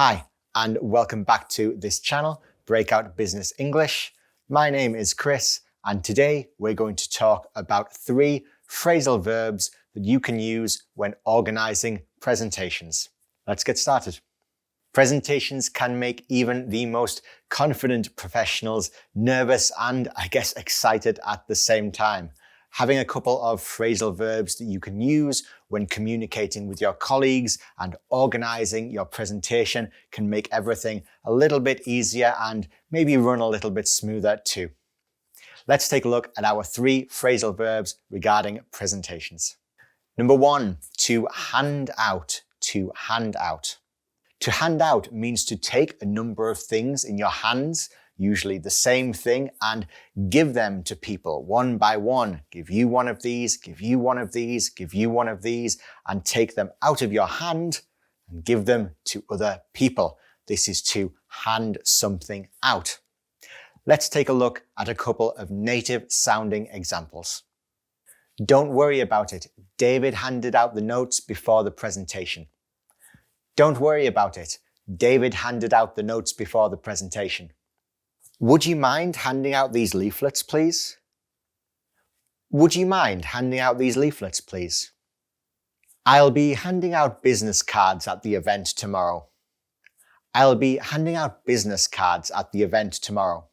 Hi, and welcome back to this channel, Breakout Business English. My name is Chris, and today we're going to talk about 3 phrasal verbs that you can use when organizing presentations. Let's get started. Presentations can make even the most confident professionals nervous and, I guess, excited at the same time. Having a couple of phrasal verbs that you can use when communicating with your colleagues and organizing your presentation can make everything a little bit easier and maybe run a little bit smoother too. Let's take a look at our 3 phrasal verbs regarding presentations. Number 1, to hand out. To hand out. To hand out means to take a number of things in your hands, usually the same thing, and give them to people one by one. Give you one of these, give you one of these, give you one of these, and take them out of your hand and give them to other people. This is to hand something out. Let's take a look at a couple of native sounding examples. Don't worry about it. David handed out the notes before the presentation. Don't worry about it. David handed out the notes before the presentation. Would you mind handing out these leaflets, please? Would you mind handing out these leaflets, please? I'll be handing out business cards at the event tomorrow. I'll be handing out business cards at the event tomorrow.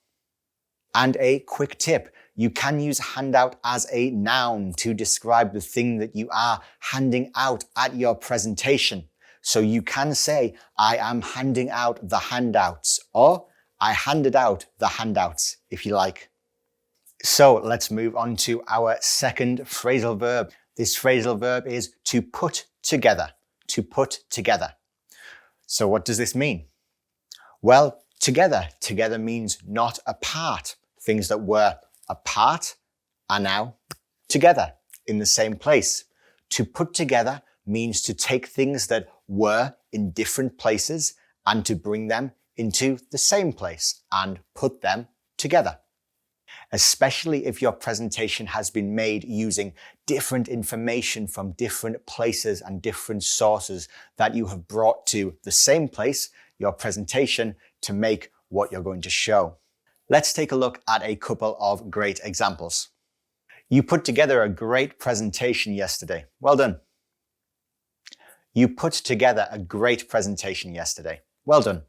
And a quick tip, you can use handout as a noun to describe the thing that you are handing out at your presentation. So you can say, I am handing out the handouts, or I handed out the handouts, if you like. So let's move on to our second phrasal verb. This phrasal verb is to put together. To put together. So what does this mean? Well, together. Together means not apart. Things that were apart are now together in the same place. To put together means to take things that were in different places and to bring them into the same place and put them together. Especially if your presentation has been made using different information from different places and different sources that you have brought to the same place, your presentation, to make what you're going to show. Let's take a look at a couple of great examples. You put together a great presentation yesterday. Well done. You put together a great presentation yesterday. Well done.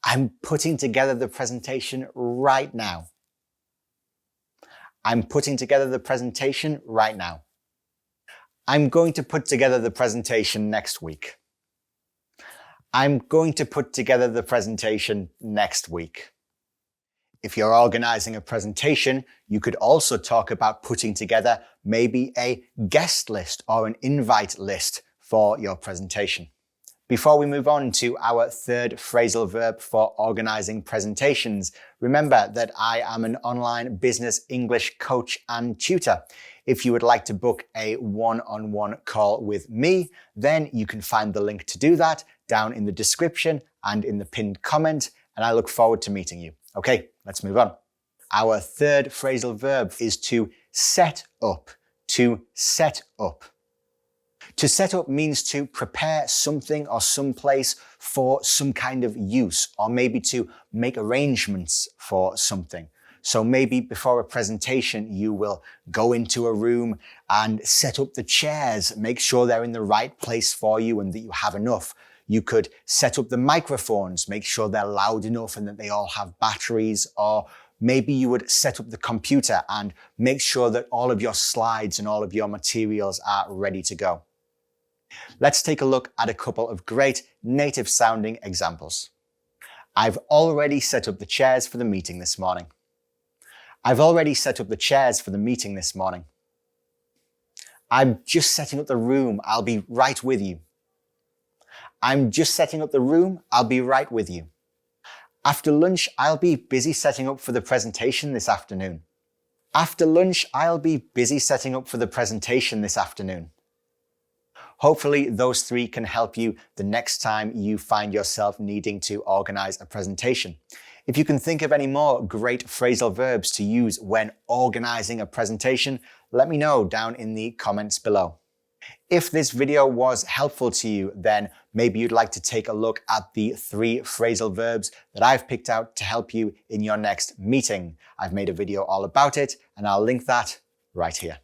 I'm putting together the presentation right now. I'm putting together the presentation right now. I'm going to put together the presentation next week. I'm going to put together the presentation next week. If you're organizing a presentation, you could also talk about putting together maybe a guest list or an invite list for your presentation. Before we move on to our third phrasal verb for organizing presentations, remember that I am an online business English coach and tutor. If you would like to book a one-on-one call with me, then you can find the link to do that down in the description and in the pinned comment, and I look forward to meeting you. Okay, let's move on. Our third phrasal verb is to set up. To set up. To set up means to prepare something or some place for some kind of use, or maybe to make arrangements for something. So maybe before a presentation, you will go into a room and set up the chairs, make sure they're in the right place for you and that you have enough. You could set up the microphones, make sure they're loud enough and that they all have batteries, or maybe you would set up the computer and make sure that all of your slides and all of your materials are ready to go. Let's take a look at a couple of great native sounding examples. I've already set up the chairs for the meeting this morning. I've already set up the chairs for the meeting this morning. I'm just setting up the room. I'll be right with you. I'm just setting up the room. I'll be right with you. After lunch, I'll be busy setting up for the presentation this afternoon. After lunch, I'll be busy setting up for the presentation this afternoon. Hopefully those 3 can help you the next time you find yourself needing to organize a presentation. If you can think of any more great phrasal verbs to use when organizing a presentation, let me know down in the comments below. If this video was helpful to you, then maybe you'd like to take a look at the 3 phrasal verbs that I've picked out to help you in your next meeting. I've made a video all about it, and I'll link that right here.